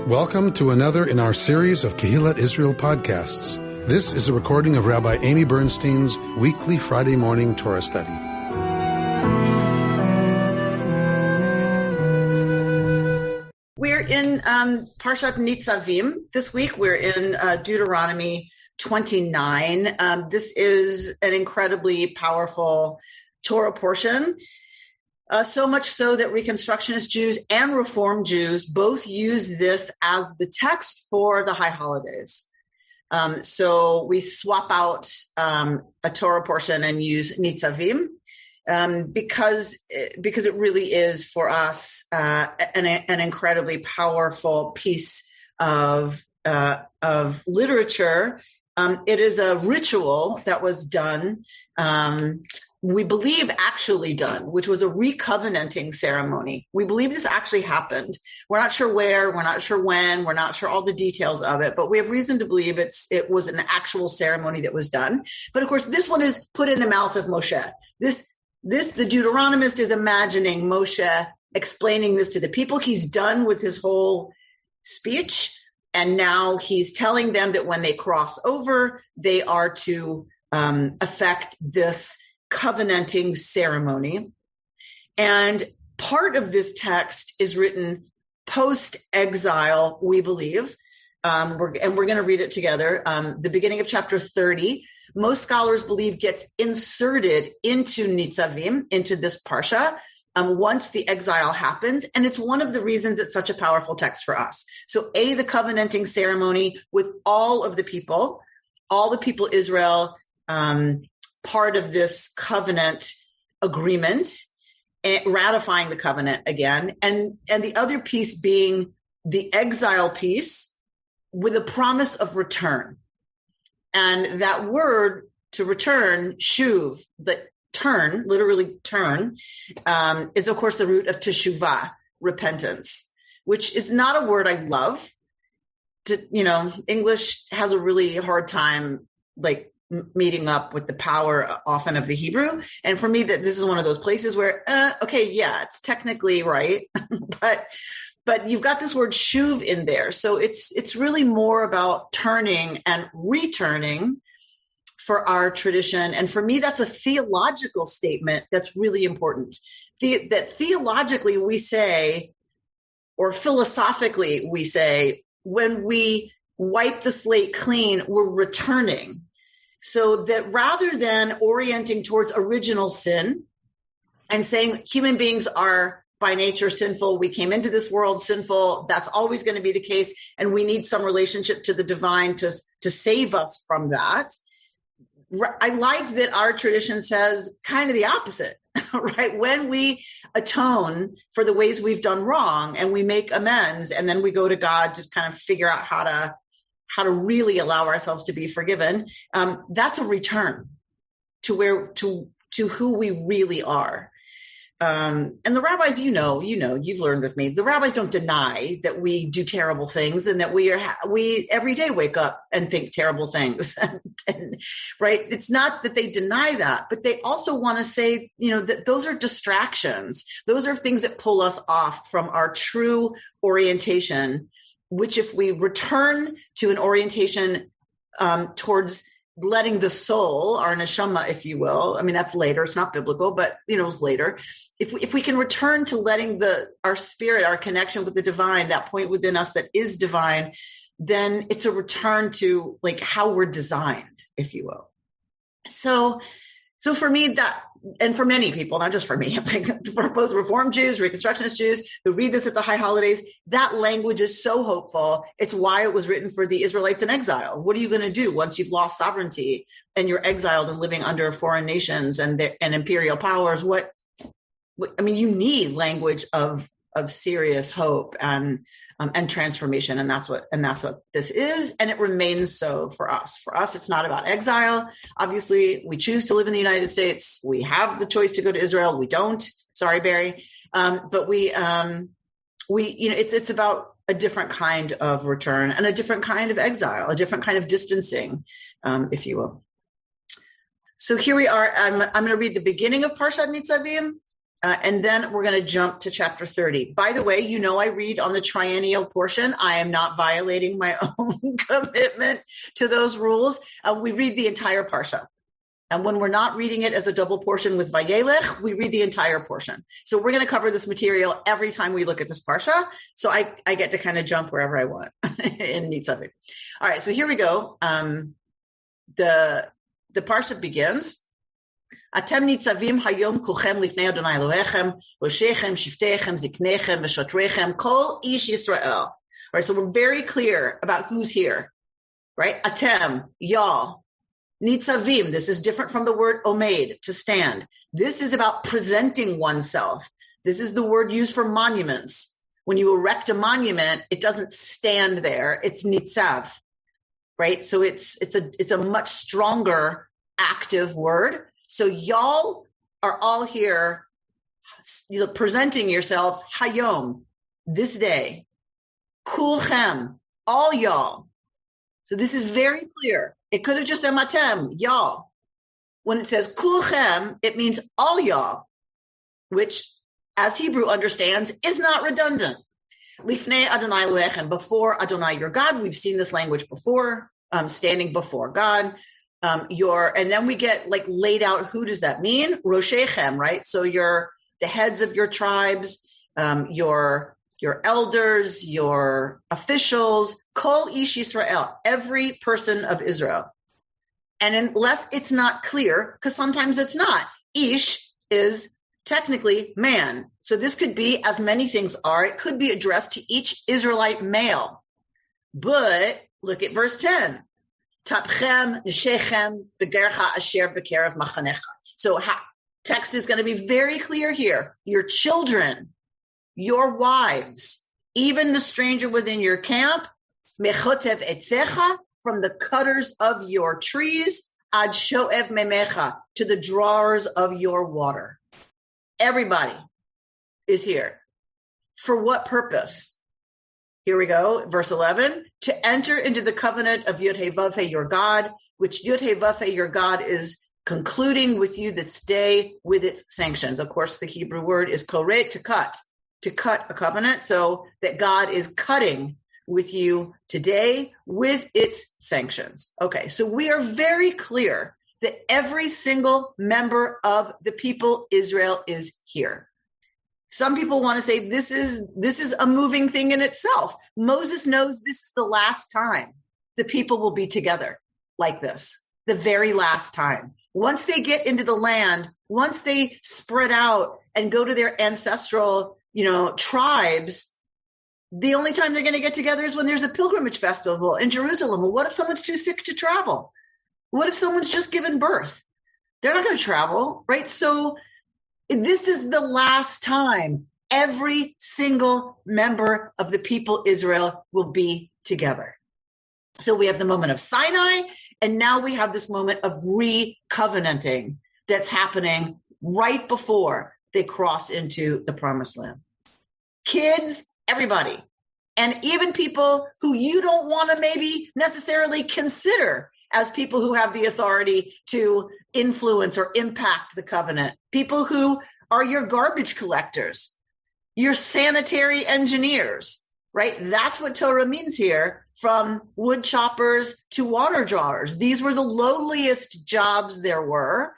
Welcome to another in our series of Kehillat Israel podcasts. This is a recording of Rabbi Amy Bernstein's weekly Friday morning Torah study. We're in Parshat Nitzavim. This week we're in Deuteronomy 29. This is an incredibly powerful Torah portion. So much so that Reconstructionist Jews and Reform Jews both use this as the text for the high holidays. So we swap out a Torah portion and use Nitzavim because it really is for us an incredibly powerful piece of literature. It is a ritual that was done. We believe actually done, which was a recovenanting ceremony. We believe this actually happened. We're not sure where, we're not sure when, we're not sure all the details of it, but we have reason to believe it was an actual ceremony that was done. But of course, this one is put in the mouth of Moshe. The Deuteronomist is imagining Moshe explaining this to the people. He's done with his whole speech, and now he's telling them that when they cross over, they are to affect this covenanting ceremony. And part of this text is written post-exile, we believe. We're going to read it together. The beginning of chapter 30, most scholars believe gets inserted into Nitzavim, into this parsha, once the exile happens. And it's one of the reasons it's such a powerful text for us. So the covenanting ceremony with all the people Israel, part of this covenant agreement, ratifying the covenant again, and the other piece being the exile piece with a promise of return. And that word to return, shuv, the turn, literally turn, is of course the root of teshuvah, repentance, which is not a word I love. English has a really hard time, meeting up with the power often of the Hebrew. And for me, this is one of those places where, it's technically right, but you've got this word shuv in there. So it's really more about turning and returning for our tradition. And for me, that's a theological statement that's really important. That theologically we say, or philosophically we say, when we wipe the slate clean, we're returning. So that rather than orienting towards original sin and saying human beings are by nature sinful, we came into this world sinful, that's always going to be the case, and we need some relationship to the divine to save us from that. I like that our tradition says kind of the opposite, right? When we atone for the ways we've done wrong and we make amends, and then we go to God to kind of figure out how to really allow ourselves to be forgiven, that's a return to who we really are. And the rabbis, you've learned with me, the rabbis don't deny that we do terrible things and that we every day wake up and think terrible things. and right? It's not that they deny that, but they also want to say, that those are distractions. Those are things that pull us off from our true orientation, which if we return to an orientation towards letting the soul, our neshama, if you will, I mean, that's later, it's not biblical, but, it's later. If we can return to letting our spirit, our connection with the divine, that point within us that is divine, then it's a return to how we're designed, if you will. So for me, and for many people, not just for me, for both Reform Jews, Reconstructionist Jews who read this at the high holidays, that language is so hopeful. It's why it was written for the Israelites in exile. What are you going to do once you've lost sovereignty and you're exiled and living under foreign nations and imperial powers? You need language of serious hope and transformation. And that's what this is. And it remains so for us. For us, it's not about exile. Obviously, we choose to live in the United States. We have the choice to go to Israel. We don't. Sorry, Barry. But it's about a different kind of return and a different kind of exile, a different kind of distancing, if you will. So here we are. I'm going to read the beginning of Parshat Nitzavim. And then we're going to jump to chapter 30. By the way, I read on the triennial portion. I am not violating my own commitment to those rules. We read the entire parsha. And when we're not reading it as a double portion with Vayelech, we read the entire portion. So we're going to cover this material every time we look at this parsha. So I get to kind of jump wherever I want in Nitzavim. All right, so here we go. The parsha begins. Atem nitzavim hayom kulchem lifnei Adonai Elohechem, roshechem, shiftechem, ziknechem, v'shotrechem, kol ish Yisrael. All right, so we're very clear about who's here, right? Atem, y'all. Nitzavim, this is different from the word omed, to stand. This is about presenting oneself. This is the word used for monuments. When you erect a monument, it doesn't stand there. It's nitzav, right? So it's a much stronger active word. So y'all are all here presenting yourselves hayom, this day. Kulchem, all y'all. So this is very clear. It could have just said matem, y'all. When it says kulchem, it means all y'all, which, as Hebrew understands, is not redundant. Lifnei Adonai Elohechem, before Adonai your God. We've seen this language before, standing before God. And then we get laid out, who does that mean? Roshechem, right? So you're the heads of your tribes, your elders, your officials, kol ish Yisrael, every person of Israel. And unless it's not clear, because sometimes it's not, ish is technically man. So this could be, as many things are, it could be addressed to each Israelite male. But look at verse 10. Tapchem, neshechem, begercha asher bekerev machanecha. So text is going to be very clear here. Your children, your wives, even the stranger within your camp, mechotev etzecha, from the cutters of your trees, ad shoev memecha, to the drawers of your water. Everybody is here. For what purpose? Here we go, verse 11, to enter into the covenant of Yud-Heh-Vav-Heh, your God, which Yud-Heh-Vav-Heh, your God, is concluding with you this day with its sanctions. Of course, the Hebrew word is koret, to cut a covenant, so that God is cutting with you today with its sanctions. Okay, so we are very clear that every single member of the people Israel is here. Some people want to say this is a moving thing in itself. Moses knows this is the last time the people will be together like this, the very last time. Once they get into the land, once they spread out and go to their ancestral, tribes, the only time they're going to get together is when there's a pilgrimage festival in Jerusalem. Well, what if someone's too sick to travel? What if someone's just given birth? They're not going to travel, right? So this is the last time every single member of the people Israel will be together. So we have the moment of Sinai, and now we have this moment of re-covenanting that's happening right before they cross into the promised land. Kids, everybody, and even people who you don't want to maybe necessarily consider as people who have the authority to influence or impact the covenant. People who are your garbage collectors, your sanitary engineers, right? That's what Torah means here, from wood choppers to water drawers. These were the lowliest jobs there were.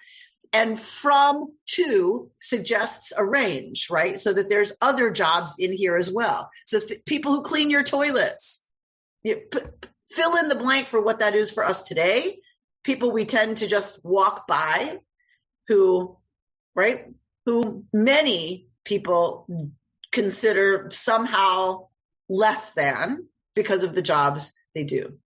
And from to suggests a range, right? So that there's other jobs in here as well. So people who clean your toilets, fill in the blank for what that is for us today. People we tend to just walk by who many people consider somehow less than because of the jobs they do.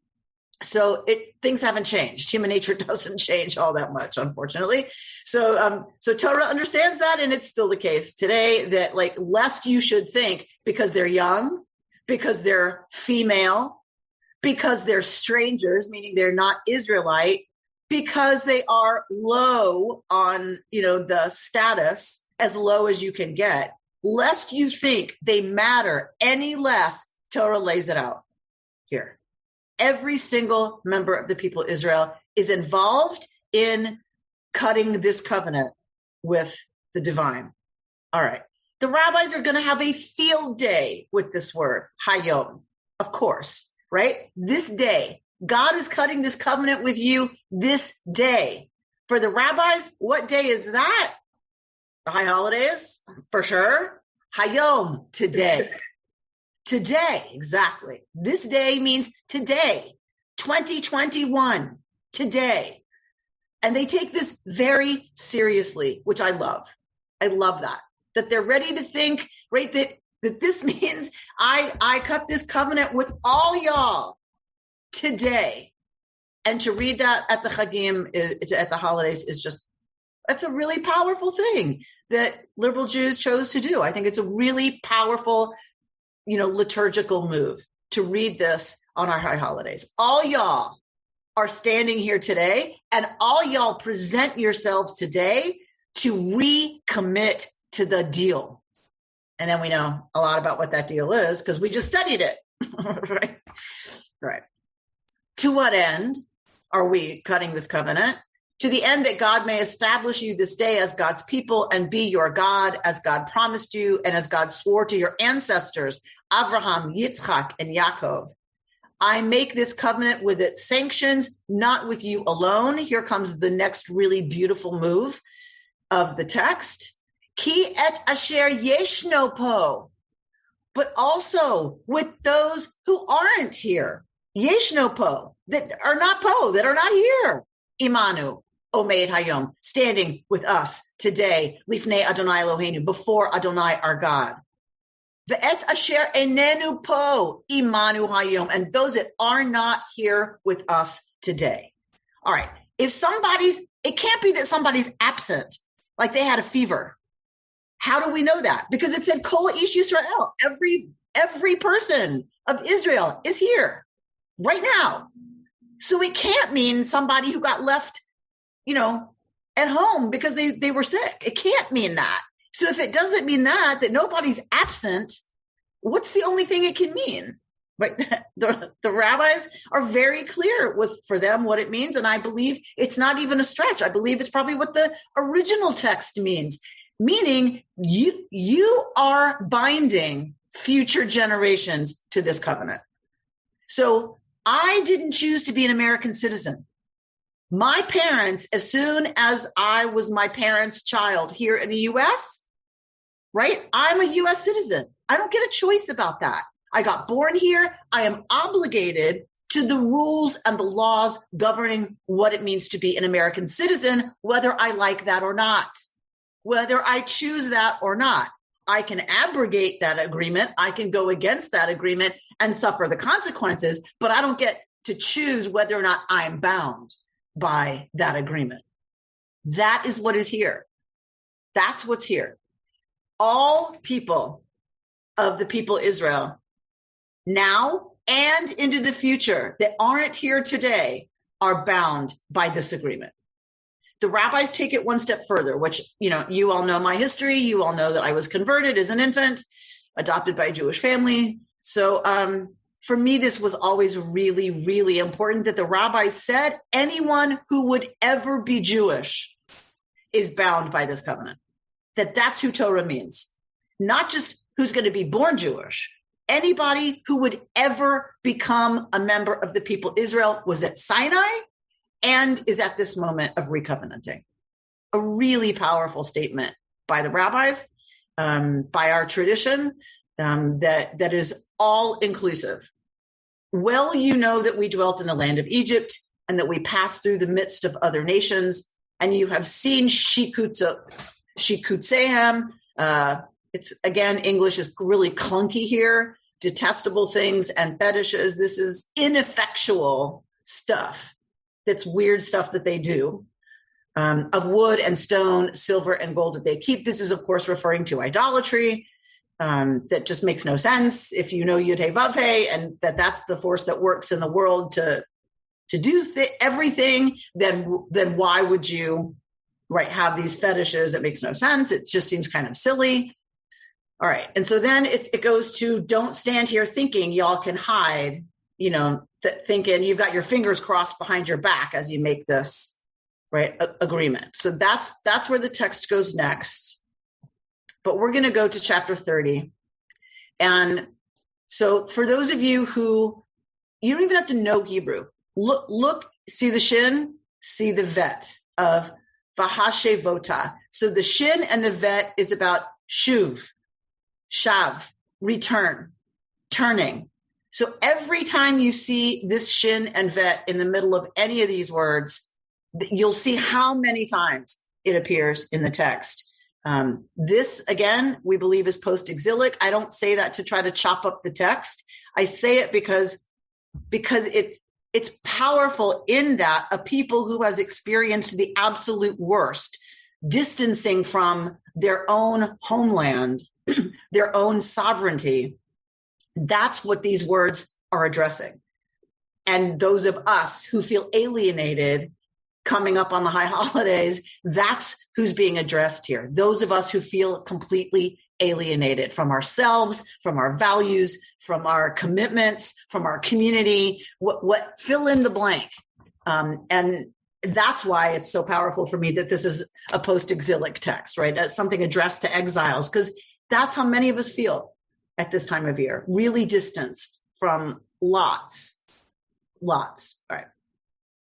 So things haven't changed. Human nature doesn't change all that much, unfortunately. So Torah understands that, and it's still the case today that lest you should think because they're young, because they're female, because they're strangers, meaning they're not Israelite, because they are low on, the status, as low as you can get, lest you think they matter any less, Torah lays it out here. Every single member of the people Israel is involved in cutting this covenant with the divine. All right. The rabbis are going to have a field day with this word, hayom, of course, right? This day. God is cutting this covenant with you this day. For the rabbis, what day is that? The high holidays, for sure. Hayom, today. Today, exactly. This day means today, 2021, today. And they take this very seriously, which I love. I love that they're ready to think, right, that this means I cut this covenant with all y'all today. And to read that at the Chagim, at the holidays, is just, that's a really powerful thing that liberal Jews chose to do. I think it's a really powerful, liturgical move to read this on our high holidays. All y'all are standing here today, and all y'all present yourselves today to recommit to the deal. And then we know a lot about what that deal is because we just studied it. Right. To what end are we cutting this covenant? To the end that God may establish you this day as God's people and be your God, as God promised you and as God swore to your ancestors, Avraham, Yitzchak, and Yaakov. I make this covenant with its sanctions, not with you alone. Here comes the next really beautiful move of the text. Ki et asher yeshno po, but also with those who aren't here. Yeshno po, that are not here. Imanu, Omeid Hayom, standing with us today, Lifnei Adonai Eloheinu, before Adonai our God. Ve'et asher enenu po, Imanu Hayom, and those that are not here with us today. All right, it can't be that somebody's absent, like they had a fever. How do we know that? Because it said Kol Ish Yisrael, every person of Israel is here right now. So it can't mean somebody who got left, at home because they were sick. It can't mean that. So if it doesn't mean that nobody's absent, what's the only thing it can mean? Right? The rabbis are very clear for them what it means. And I believe it's not even a stretch. I believe it's probably what the original text means. Meaning you are binding future generations to this covenant. So I didn't choose to be an American citizen. My parents, as soon as I was my parents' child here in the U.S., right? I'm a U.S. citizen. I don't get a choice about that. I got born here. I am obligated to the rules and the laws governing what it means to be an American citizen, whether I like that or not. Whether I choose that or not, I can abrogate that agreement. I can go against that agreement and suffer the consequences, but I don't get to choose whether or not I'm bound by that agreement. That is what is here. That's what's here. All people of the people Israel, now and into the future, that aren't here today, are bound by this agreement. The rabbis take it one step further, which, you all know my history. You all know that I was converted as an infant, adopted by a Jewish family. So for me, this was always really, really important that the rabbis said anyone who would ever be Jewish is bound by this covenant. That's who Torah means. Not just who's going to be born Jewish. Anybody who would ever become a member of the people Israel was at Sinai and is at this moment of recovenanting. A really powerful statement by the rabbis, by our tradition, that is all inclusive. Well, you know that we dwelt in the land of Egypt and that we passed through the midst of other nations, and you have seen shikutsehem. It's, again, English is really clunky here. Detestable things and fetishes. This is ineffectual stuff. That's weird stuff that they do. Of wood and stone, silver and gold that they keep. This is, of course, referring to idolatry. That just makes no sense if you know Yud Hey Vav Hey, and that's the force that works in the world to do everything. Then why would you, right, have these fetishes? It makes no sense. It just seems kind of silly. All right, and so then it goes to don't stand here thinking y'all can hide. Thinking you've got your fingers crossed behind your back as you make this right agreement. So that's where the text goes next. but we're going to go to chapter 30. And so for those of you who, you don't even have to know Hebrew. Look, see the shin, see the vet of vahashevota. So the shin and the vet is about shuv, shav, return, turning. So every time you see this shin and vet in the middle of any of these words, you'll see how many times it appears in the text. This, again, we believe is post-exilic. I don't say that to try to chop up the text. I say it because it's powerful in that a people who has experienced the absolute worst, distancing from their own homeland, their own sovereignty, that's what these words are addressing. And those of us who feel alienated coming up on the high holidays, that's who's being addressed here. Those of us who feel completely alienated from ourselves, from our values, from our commitments, from our community, what fill in the blank. And that's why it's so powerful for me that this is a post-exilic text, right? As something addressed to exiles, because that's how many of us feel at this time of year, really distanced from lots. All right.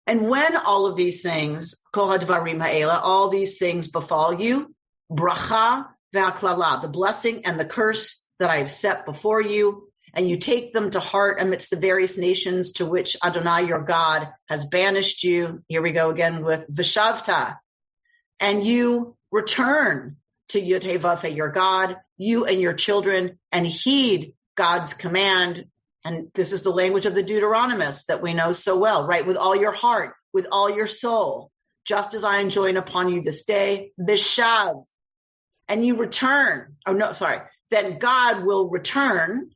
And when all of these things, kol hadvarim ha'ela, all these things befall you, bracha ve'aklala, the blessing and the curse that I have set before you, and you take them to heart amidst the various nations to which Adonai your God has banished you. Here we go again with Vishavta. And you return to Yud-Heh-Vav-Heh, your God, you and your children, and heed God's command. And this is the language of the Deuteronomists that we know so well, right? With all your heart, with all your soul, just as I enjoin upon you this day, Vishav. And you return. Oh, no, sorry. Then God will return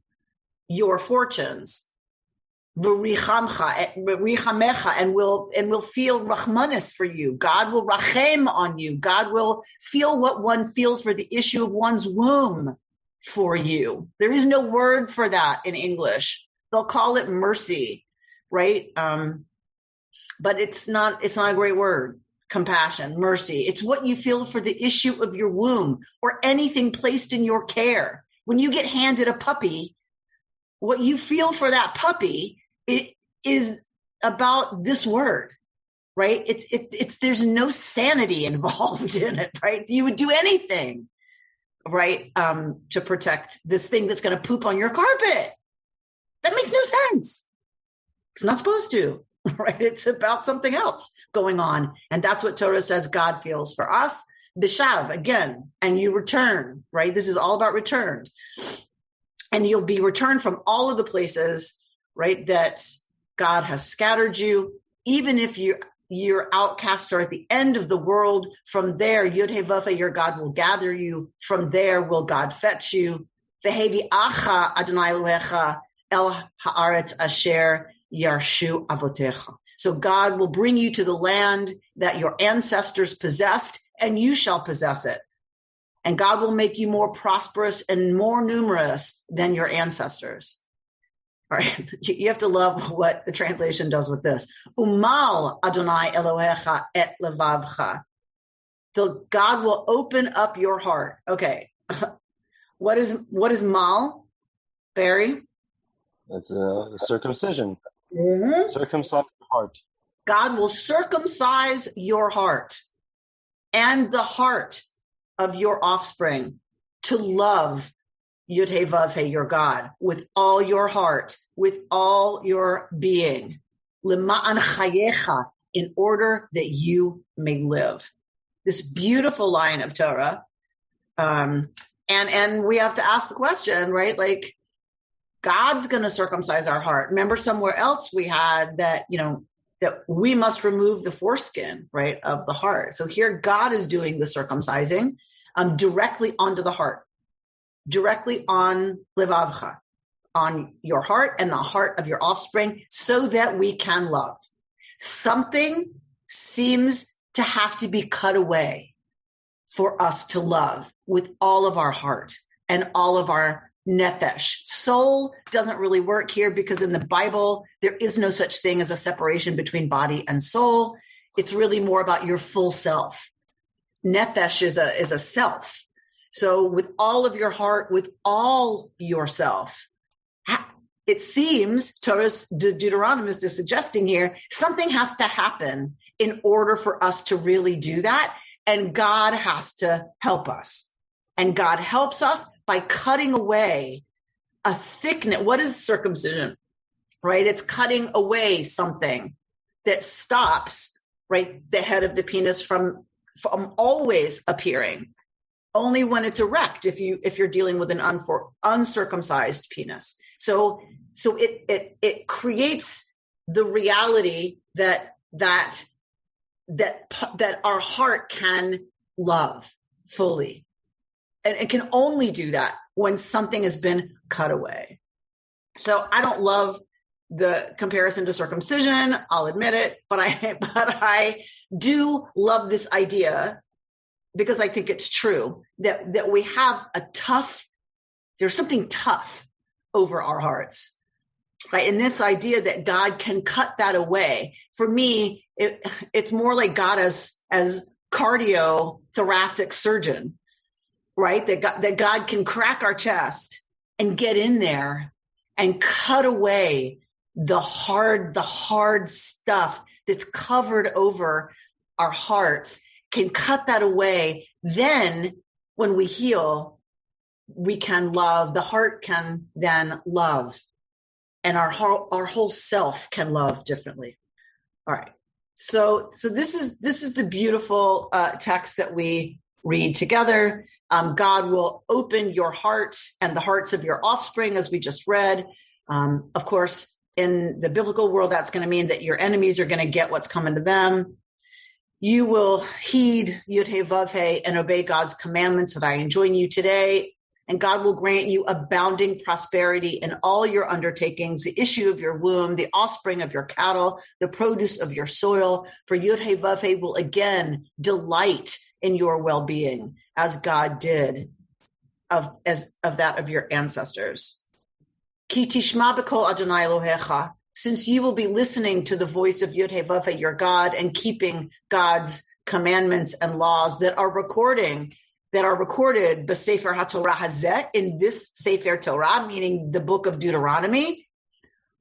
your fortunes, v'richamecha, and will feel rachmanis for you. God will rachem on you. God will feel what one feels for the issue of one's womb for you. There is no word for that in English. They'll call it mercy, right? But it's not a great word. Compassion, mercy. It's what you feel for the issue of your womb or anything placed in your care. When you get handed a puppy, what you feel for that puppy, it is about this word, right? It's there's no sanity involved in it, right? You would do anything, right, to protect this thing that's going to poop on your carpet. That makes no sense. It's not supposed to, right? It's about something else going on. And that's what Torah says God feels for us. Bishav, again, and you return, right? This is all about return. And you'll be returned from all of the places, right, that God has scattered you. Even if your outcasts are at the end of the world, from there, Yud-Heh-Vav-Heh, your God will gather you. From there will God fetch you. Ve'hevi'acha Adonai Elohecha el haaretz asher yarshu avotecha. So God will bring you to the land that your ancestors possessed, and you shall possess it. And God will make you more prosperous and more numerous than your ancestors. All right. You have to love what the translation does with this. Umal Adonai Elohecha et levavcha. God will open up your heart. Okay. What is mal, Barry? It's the circumcision. Mm-hmm. Circumcise your heart. God will circumcise your heart and the heart of your offspring to love Yud-Heh-Vav-Heh, your God, with all your heart, with all your being, Lema'an chayecha, in order that you may live. This beautiful line of Torah. And we have to ask the question, right? Like, God's going to circumcise our heart. Remember somewhere else we had that, that we must remove the foreskin, right, of the heart. So here God is doing the circumcising directly onto the heart, directly on levavcha, on your heart and the heart of your offspring, so that we can love. Something seems to have to be cut away for us to love with all of our heart and all of our nefesh. Soul doesn't really work here because in the Bible, there is no such thing as a separation between body and soul. It's really more about your full self. Nefesh is a self. So with all of your heart, with all yourself, it seems Deuteronomy is suggesting here, something has to happen in order for us to really do that. And God has to help us. And God helps us by cutting away a thickness. What is circumcision? Right? It's cutting away something that stops, right, the head of the penis from always appearing. Only when it's erect, if you're dealing with an uncircumcised penis. So it creates the reality that our heart can love fully. And it can only do that when something has been cut away. So I don't love the comparison to circumcision, I'll admit it, but I do love this idea, because I think it's true that we have there's something tough over our hearts, right? And this idea that God can cut that away, for me, it's more like God as cardiothoracic surgeon, right? That God can crack our chest and get in there and cut away the hard stuff that's covered over our hearts, can cut that away. Then when we heal, we can love. The heart can then love, and our whole self can love differently. All right. So this is the beautiful text that we read together. God will open your heart and the hearts of your offspring, as we just read. Of course, in the biblical world, that's going to mean that your enemies are going to get what's coming to them. You will heed Yud-Heh-Vav-Heh and obey God's commandments that I enjoin you today. And God will grant you abounding prosperity in all your undertakings, the issue of your womb, the offspring of your cattle, the produce of your soil. For Yud-Heh-Vav-Heh will again delight in your well-being, as God did of that of your ancestors. Ki tishma b'kol Adonai Elohecha, since you will be listening to the voice of Yud-Heh-Vav-Heh, your God, and keeping God's commandments and laws that are recorded b'Sefer HaTorah Hazeh, in this Sefer Torah, meaning the book of Deuteronomy.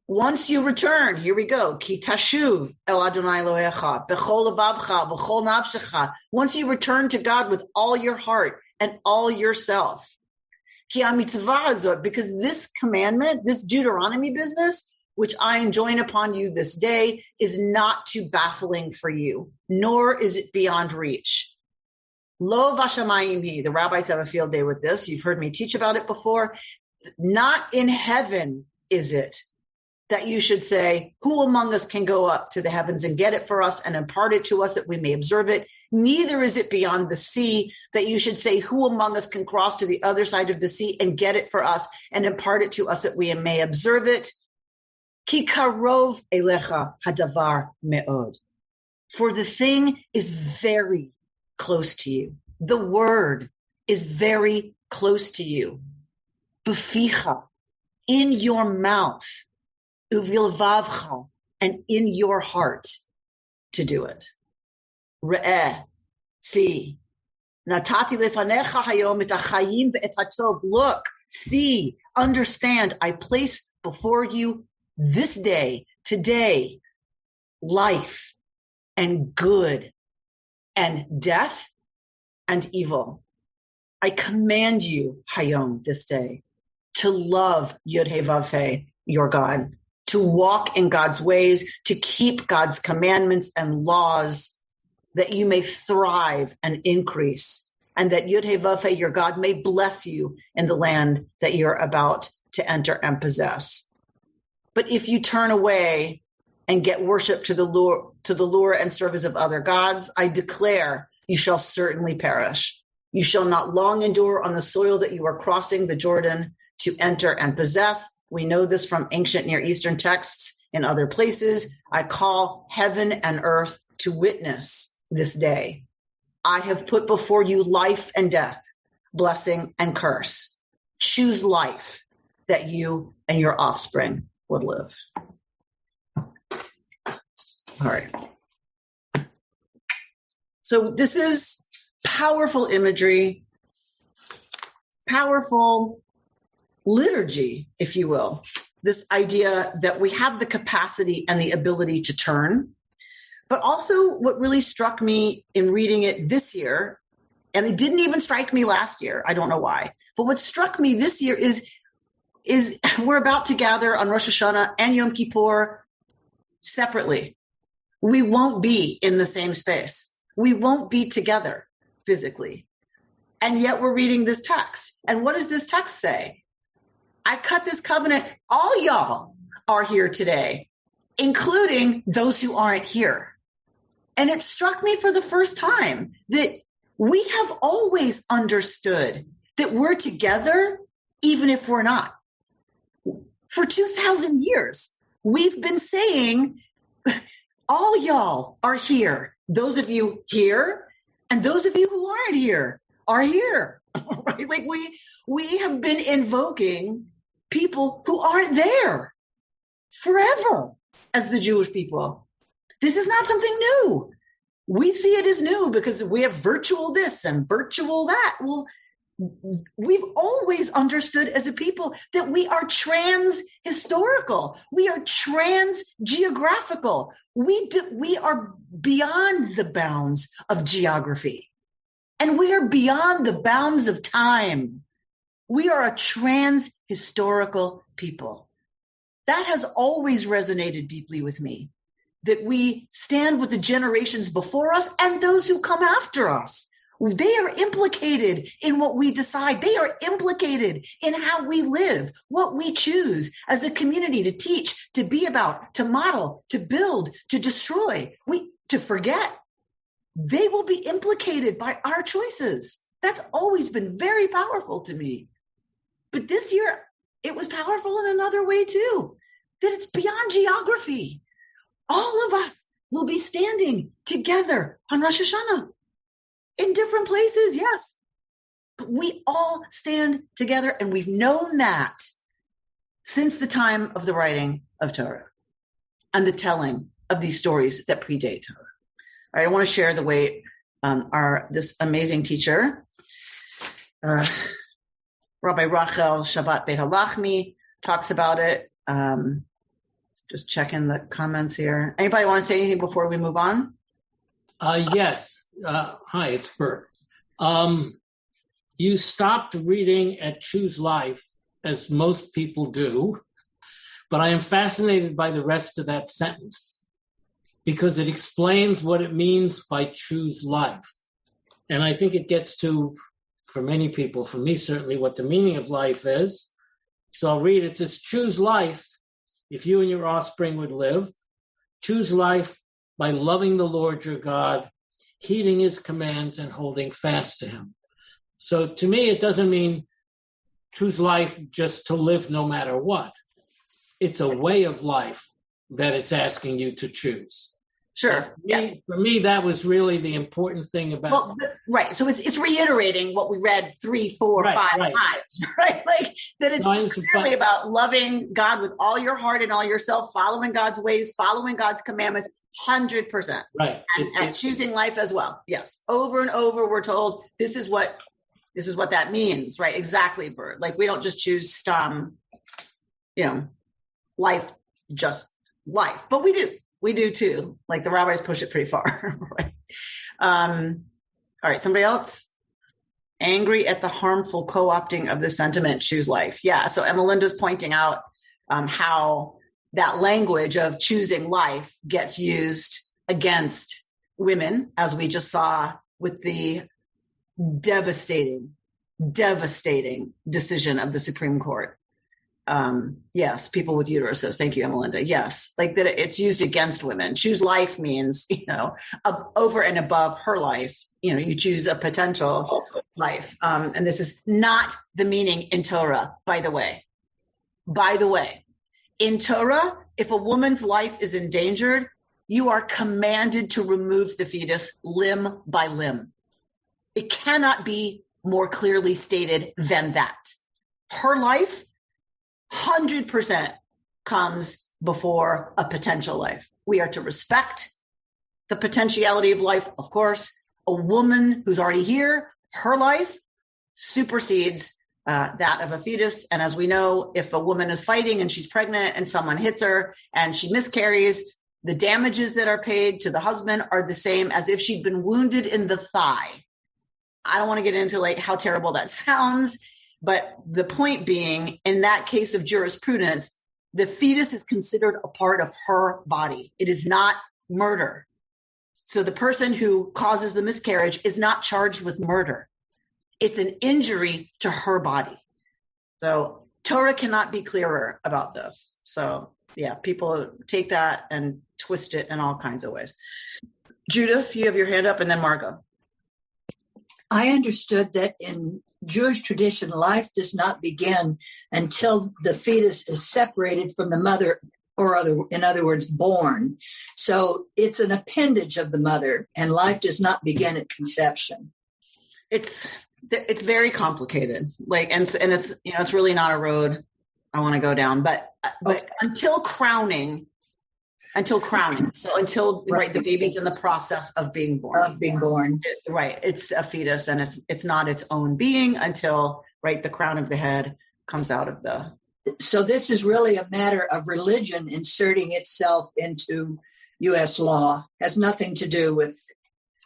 Once you return, here we go. Ki tashuv el Adonai Elohecha b'chol lebavcha b'chol nafshecha. Once you return to God with all your heart and all yourself. Ki hamitzvah hazot, because this commandment, this Deuteronomy business, which I enjoin upon you this day, is not too baffling for you, nor is it beyond reach. Lo vashamayim hi. The rabbis have a field day with this. You've heard me teach about it before. Not in heaven is it that you should say, who among us can go up to the heavens and get it for us and impart it to us that we may observe it? Neither is it beyond the sea that you should say, who among us can cross to the other side of the sea and get it for us and impart it to us that we may observe it. Ki karov elecha hadavar me'od. For the thing is very close to you. The word is very close to you. Beficha, in your mouth. Uvilvavcha, and in your heart to do it. Re'eh, see. Natati lefanecha hayom et hachayim ve'et hatov. Look, see, understand. I place before you this day, today, life and good and death and evil. I command you, hayom, this day, to love Yud-Heh-Vav-Heh, your God, to walk in God's ways, to keep God's commandments and laws, that you may thrive and increase, and that Yud-Heh-Vav-Heh, your God, may bless you in the land that you're about to enter and possess. But if you turn away and get worship to the lure and service of other gods, I declare you shall certainly perish. You shall not long endure on the soil that you are crossing the Jordan to enter and possess. We know this from ancient Near Eastern texts in other places. I call heaven and earth to witness this day. I have put before you life and death, blessing and curse. Choose life that you and your offspring would live. All right. So this is powerful imagery. powerful liturgy, if you will, this idea that we have the capacity and the ability to turn. But also what really struck me in reading it this year, and it didn't even strike me last year, I don't know why, but what struck me this year is we're about to gather on Rosh Hashanah and Yom Kippur separately. We won't be in the same space. We won't be together physically. And yet we're reading this text. And what does this text say? I cut this covenant. All y'all are here today, including those who aren't here. And it struck me for the first time that we have always understood that we're together, even if we're not. For 2,000 years, we've been saying, all y'all are here. Those of you here and those of you who aren't here are here, right? Like we have been invoking people who aren't there forever as the Jewish people. This is not something new. We see it as new because we have virtual this and virtual that. Well, we've always understood as a people that we are trans-historical. We are trans-geographical. We are beyond the bounds of geography. And we are beyond the bounds of time. We are a trans-historical people. That has always resonated deeply with me, that we stand with the generations before us and those who come after us. They are implicated in what we decide. They are implicated in how we live, what we choose as a community to teach, to be about, to model, to build, to destroy, to forget. They will be implicated by our choices. That's always been very powerful to me. But this year, it was powerful in another way too, that it's beyond geography. All of us will be standing together on Rosh Hashanah. In different places, yes. But we all stand together, and we've known that since the time of the writing of Torah and the telling of these stories that predate Torah. All right, I want to share the way this amazing teacher, Rabbi Rachel Shabbat Beit HaLachmi, talks about it. Just checking the comments here. Anybody want to say anything before we move on? Yes. Hi, it's Bert. You stopped reading at Choose Life, as most people do, but I am fascinated by the rest of that sentence because it explains what it means by choose life. And I think it gets to, for many people, for me certainly, what the meaning of life is. So I'll read it. It says, choose life if you and your offspring would live. Choose life by loving the Lord your God, heeding his commands and holding fast to him. So to me, it doesn't mean choose life just to live no matter what. It's a way of life that it's asking you to choose. Sure. For me, that was really the important thing about right. So it's reiterating what we read 3, 4, 5 times, right? Like that it's clearly about loving God with all your heart and all yourself, following God's ways, following God's commandments, 100%. Right. And choosing life as well. Yes. Over and over, we're told this is what that means, right? Exactly, Bert. Like we don't just choose life, just life, but we do. We do too. Like the rabbis push it pretty far, right? All right, somebody else? Angry at the harmful co-opting of the sentiment, choose life. Yeah, so Emma Linda's pointing out how that language of choosing life gets used against women, as we just saw with the devastating decision of the Supreme Court. Yes, people with uteruses. Thank you, Emelinda. Yes, like that it's used against women. Choose life means, over and above her life, you choose a potential life. And this is not the meaning in Torah, by the way. By the way, in Torah, if a woman's life is endangered, you are commanded to remove the fetus limb by limb. It cannot be more clearly stated than that. Her life 100% comes before a potential life. We are to respect the potentiality of life, of course. A woman who's already here, her life supersedes that of a fetus. And as we know, if a woman is fighting and she's pregnant and someone hits her and she miscarries, the damages that are paid to the husband are the same as if she'd been wounded in the thigh. I don't want to get into like how terrible that sounds, but the point being, in that case of jurisprudence, the fetus is considered a part of her body. It is not murder. So the person who causes the miscarriage is not charged with murder. It's an injury to her body. So Torah cannot be clearer about this. So yeah, people take that and twist it in all kinds of ways. Judith, you have your hand up, and then Margot. I understood that in Jewish tradition, life does not begin until the fetus is separated from the mother, or in other words, born. So it's an appendage of the mother, and life does not begin at conception. It's very complicated. And it's, it's really not a road I want to go down, but until crowning. So until the baby's in the process of being born. Right. It's a fetus, and it's not its own being until the crown of the head comes out of the. So this is really a matter of religion inserting itself into U.S. law. Has nothing to do with.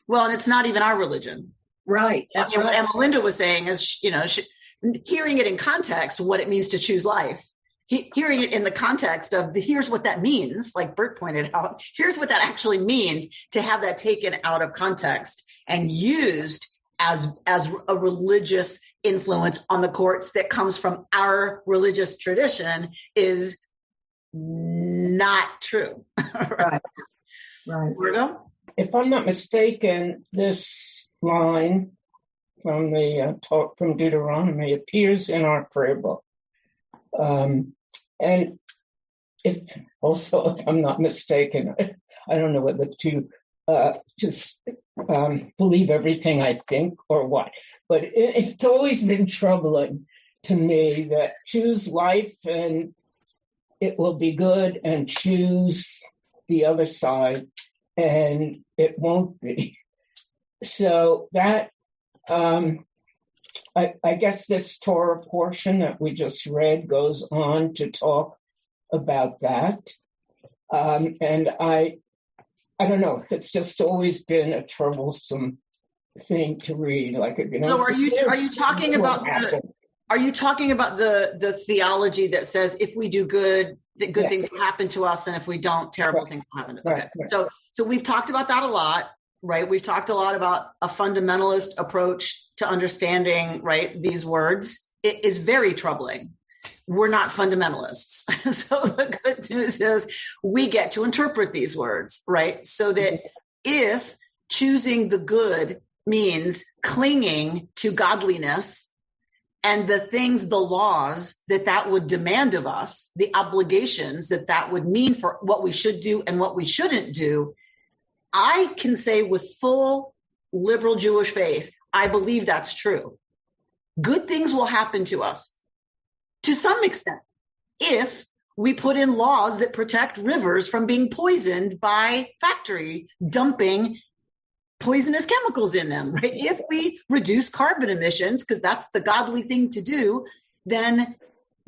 Well, and it's not even our religion. Right. That's right. What Melinda was saying is, hearing it in context, what it means to choose life. Hearing it in the context of here's what that means, like Bert pointed out, here's what that actually means, to have that taken out of context and used as a religious influence on the courts that comes from our religious tradition is not true. Right. Margo? If I'm not mistaken, this line from from Deuteronomy appears in our prayer book. And if I'm not mistaken, I don't know whether to just believe everything I think or what, but it's always been troubling to me that choose life and it will be good, and choose the other side and it won't be. So that, I guess this Torah portion that we just read goes on to talk about that. And I don't know, it's just always been a troublesome thing to read. So are you talking about the theology that says if we do good, that good things will happen to us, and if we don't, terrible things will happen to us? Okay. Right. So we've talked about that a lot. Right. We've talked a lot about a fundamentalist approach to understanding, these words. It is very troubling. We're not fundamentalists. So the good news is we get to interpret these words, right? So that if choosing the good means clinging to godliness and the things, the laws that would demand of us, the obligations that would mean for what we should do and what we shouldn't do, I can say with full liberal Jewish faith, I believe that's true. Good things will happen to us to some extent if we put in laws that protect rivers from being poisoned by factory dumping poisonous chemicals in them, right? If we reduce carbon emissions, because that's the godly thing to do, then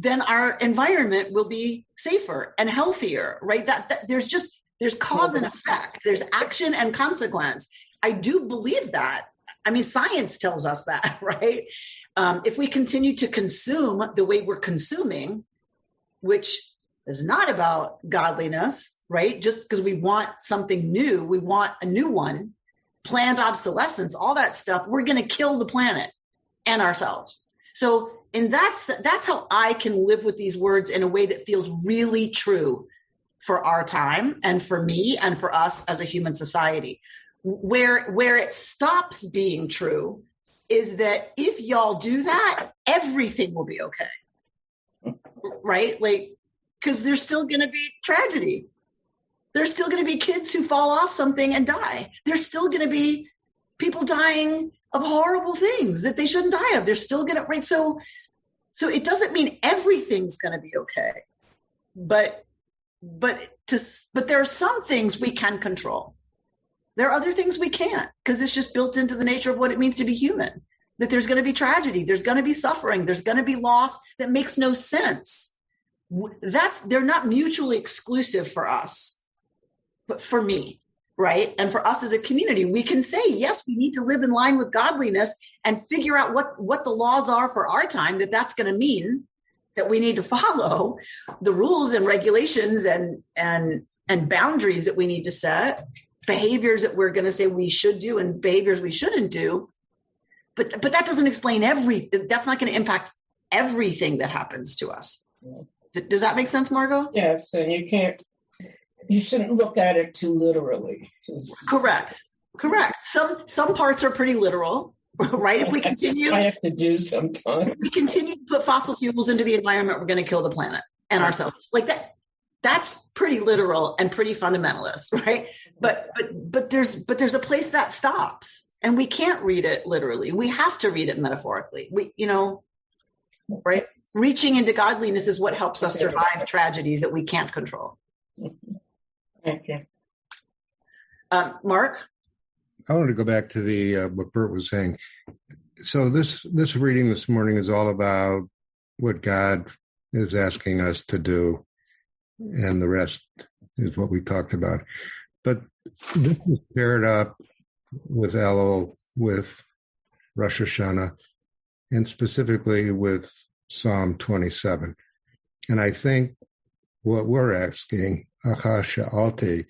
our environment will be safer and healthier, right? There's cause and effect. There's action and consequence. I do believe that. I mean, science tells us that, right? If we continue to consume the way we're consuming, which is not about godliness, right? Just because we want something new, we want a new one, planned obsolescence, all that stuff, we're going to kill the planet and ourselves. So that's how I can live with these words in a way that feels really true for our time and for me and for us as a human society. Where it stops being true is that if y'all do that, everything will be okay, right? Because there's still going to be tragedy. There's still going to be kids who fall off something and die. There's still going to be people dying of horrible things that they shouldn't die of. They're still going to, right? So it doesn't mean everything's going to be okay, but there are some things we can control. There are other things we can't, because it's just built into the nature of what it means to be human. that there's going to be tragedy, there's going to be suffering, there's going to be loss that makes no sense. They're not mutually exclusive for us, but for me, right? And for us as a community, we can say, yes, we need to live in line with godliness and figure out what the laws are for our time, that's going to mean that we need to follow the rules and regulations and boundaries that we need to set, behaviors that we're going to say we should do and behaviors we shouldn't do. But that doesn't explain everything. That's not going to impact everything that happens to us. Does that make sense, Margot? Yes, and you shouldn't look at it too literally. Correct. Some parts are pretty literal, right? If we continue, I have to do sometimes. We continue to put fossil fuels into the environment, we're going to kill the planet and ourselves. Like that. That's pretty literal and pretty fundamentalist, right? But there's a place that stops, and we can't read it literally. We have to read it metaphorically. Right? Reaching into godliness is what helps us survive tragedies that we can't control. Thank you. Mark? I wanted to go back to what Bert was saying. So this reading this morning is all about what God is asking us to do, and the rest is what we talked about. But this is paired up with Elul, with Rosh Hashanah, and specifically with Psalm 27. And I think what we're asking, Acha Sha'alti,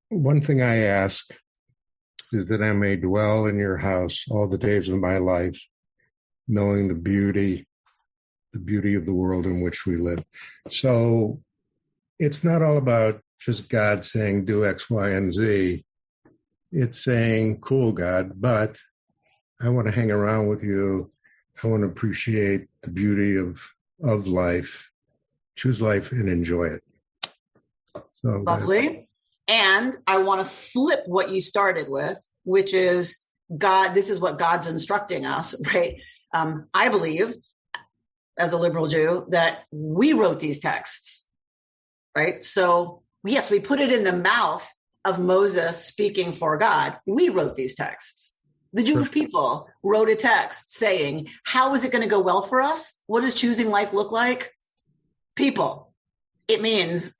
one thing I ask is that I may dwell in your house all the days of my life, knowing the beauty of the world in which we live. So it's not all about just God saying, do X, Y, and Z. It's saying, cool, God, but I want to hang around with you. I want to appreciate the beauty of life, choose life and enjoy it. So lovely. And I want to flip what you started with, which is God. This is what God's instructing us, right? I believe, as a liberal Jew, that we wrote these texts. Right. So, yes, we put it in the mouth of Moses speaking for God. We wrote these texts. The Jewish people wrote a text saying, how is it going to go well for us? What does choosing life look like? People. It means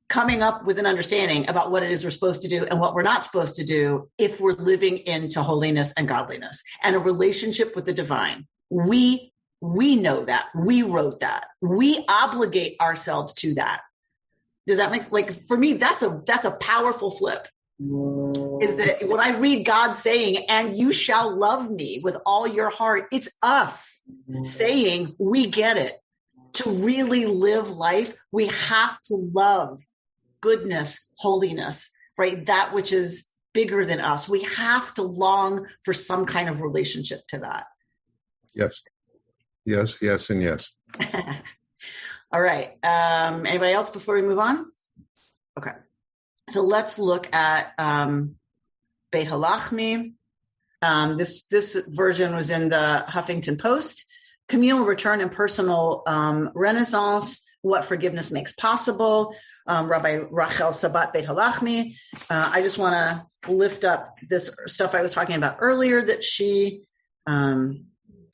coming up with an understanding about what it is we're supposed to do and what we're not supposed to do if we're living into holiness and godliness and a relationship with the divine. We know that. We wrote that. We obligate ourselves to that. Does that make, for me, that's a powerful flip. Is that when I read God saying, and you shall love me with all your heart, it's us saying we get it. To really live life, we have to love goodness, holiness, right? That which is bigger than us. We have to long for some kind of relationship to that. Yes, and yes. All right. Anybody else before we move on? Okay. So let's look at Beit Halachmi. This version was in the Huffington Post. Communal return and personal renaissance, what forgiveness makes possible. Rabbi Rachel Sabat Beit Halachmi. I just want to lift up this stuff I was talking about earlier that she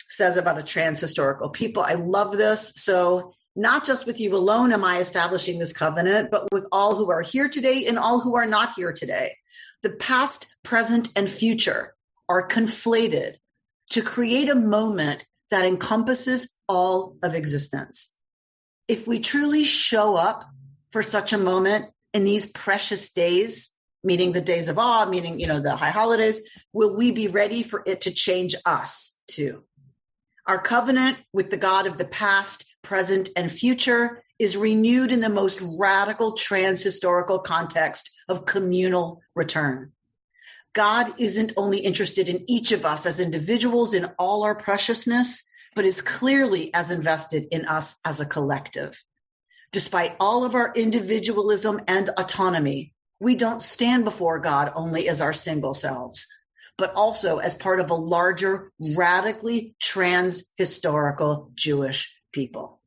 says about a trans-historical people. I love this. So not just with you alone am I establishing this covenant, but with all who are here today and all who are not here today. The past, present, and future are conflated to create a moment that encompasses all of existence. If we truly show up for such a moment in these precious days, meaning the days of awe, meaning, the high holidays, will we be ready for it to change us too? Our covenant with the God of the past, present, and future is renewed in the most radical trans-historical context of communal return. God isn't only interested in each of us as individuals in all our preciousness, but is clearly as invested in us as a collective. Despite all of our individualism and autonomy, we don't stand before God only as our single selves, but also as part of a larger, radically trans-historical Jewish people.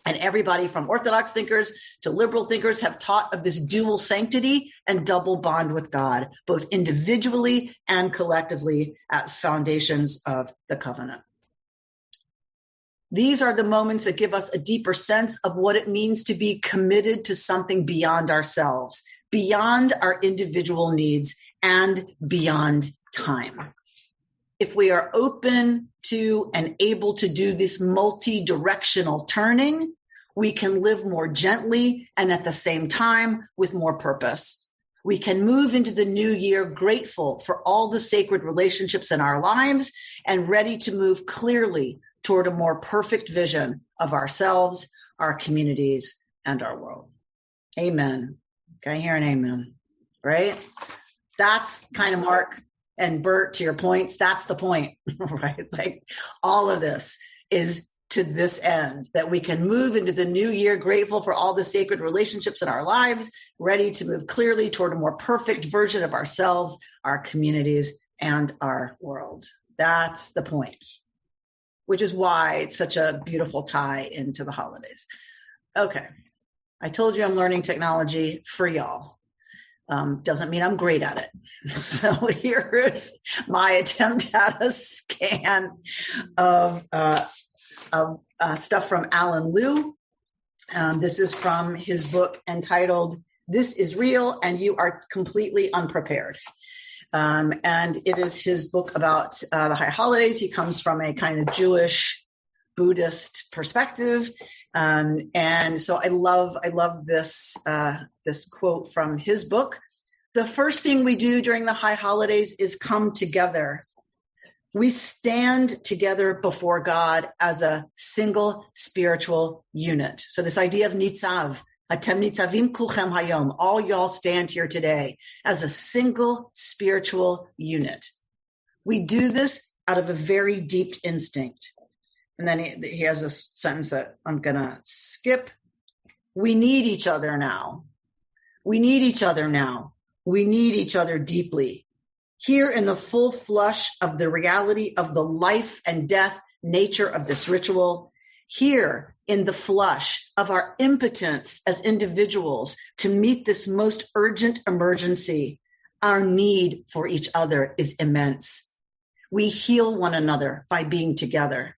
And everybody from Orthodox thinkers to liberal thinkers have taught of this dual sanctity and double bond with God, both individually and collectively as foundations of the covenant. These are the moments that give us a deeper sense of what it means to be committed to something beyond ourselves, beyond our individual needs, and beyond time. If we are open to and able to do this multi-directional turning, we can live more gently and at the same time with more purpose. We can move into the new year grateful for all the sacred relationships in our lives and ready to move clearly toward a more perfect vision of ourselves, our communities, and our world. Amen. Can I hear an amen? Right? That's kind of Mark and Bert, to your points, that's the point, right? Like all of this is to this end, that we can move into the new year grateful for all the sacred relationships in our lives, ready to move clearly toward a more perfect version of ourselves, our communities, and our world. That's the point, which is why it's such a beautiful tie into the holidays. Okay. I told you I'm learning technology for y'all. Doesn't mean I'm great at it. So here's my attempt at a scan of stuff from Alan Liu. This is from his book entitled, "This is Real and You Are Completely Unprepared." And it is his book about the high holidays. He comes from a kind of Jewish Buddhist perspective. And so I love this quote from his book. "The first thing we do during the high holidays is come together. We stand together before God as a single spiritual unit." So this idea of Nitzav, Atem Nitzavim kulchem hayom, all y'all stand here today as a single spiritual unit. We do this out of a very deep instinct. And then he has a sentence that I'm going to skip. "We need each other now. We need each other now. We need each other deeply. Here in the full flush of the reality of the life and death nature of this ritual, here in the flush of our impotence as individuals to meet this most urgent emergency, our need for each other is immense. We heal one another by being together.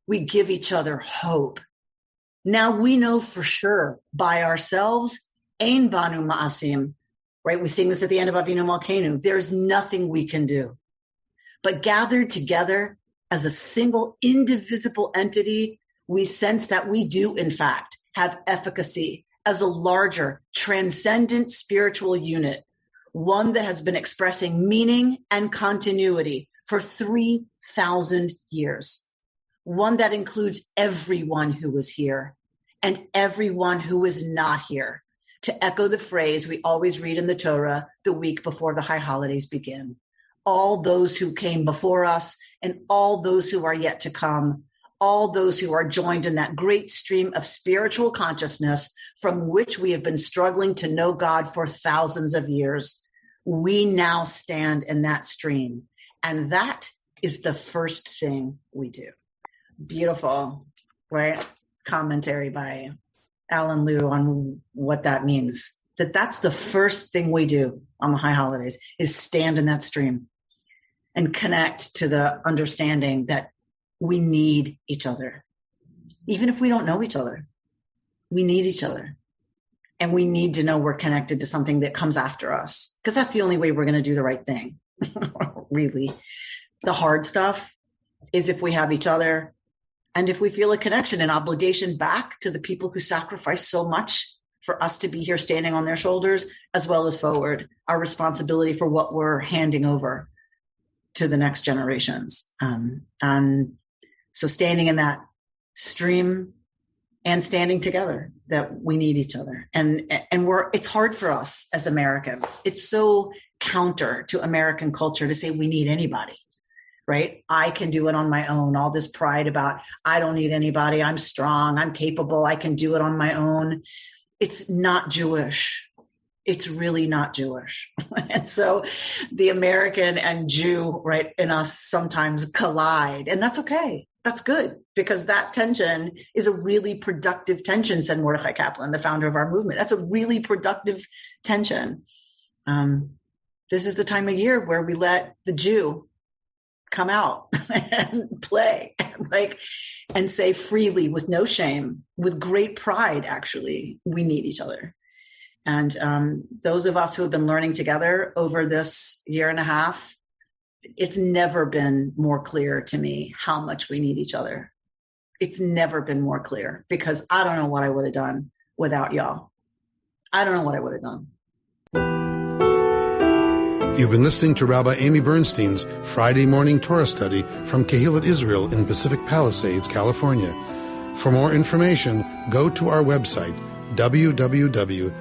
We give each other hope. Now we know for sure by ourselves, Ein Banu Ma'asim," right? We sing this at the end of Avinu Malkeinu. There's nothing we can do. But gathered together as a single indivisible entity, we sense that we do, in fact, have efficacy as a larger, transcendent spiritual unit, one that has been expressing meaning and continuity for 3,000 years. One that includes everyone who was here and everyone who is not here, to echo the phrase we always read in the Torah the week before the high holidays begin. All those who came before us and all those who are yet to come, all those who are joined in that great stream of spiritual consciousness from which we have been struggling to know God for thousands of years. We now stand in that stream, and that is the first thing we do. Beautiful, right? Commentary by Alan Liu on what that means. That's the first thing we do on the high holidays, is stand in that stream and connect to the understanding that we need each other. Even if we don't know each other, we need each other. And we need to know we're connected to something that comes after us, because that's the only way we're going to do the right thing. Really. The hard stuff is if we have each other and if we feel a connection and obligation back to the people who sacrificed so much for us to be here standing on their shoulders, as well as forward, our responsibility for what we're handing over to the next generations. And so standing in that stream and standing together, that we need each other. And it's hard for us as Americans. It's so counter to American culture to say we need anybody, right? I can do it on my own. All this pride about, I don't need anybody. I'm strong. I'm capable. I can do it on my own. It's not Jewish. It's really not Jewish. And so the American and Jew, right, in us sometimes collide. And that's okay. That's good, because that tension is a really productive tension, said Mordechai Kaplan, the founder of our movement. That's a really productive tension. This is the time of year where we let the Jew come out and play, and say freely, with no shame, with great pride, actually, we need each other. And those of us who have been learning together over this year and a half, it's never been more clear to me how much we need each other. It's never been more clear, because I don't know what I would have done without y'all. I don't know what I would have done. You've been listening to Rabbi Amy Bernstein's Friday morning Torah study from Kehillat Israel in Pacific Palisades, California. For more information, go to our website, www.ourki.org.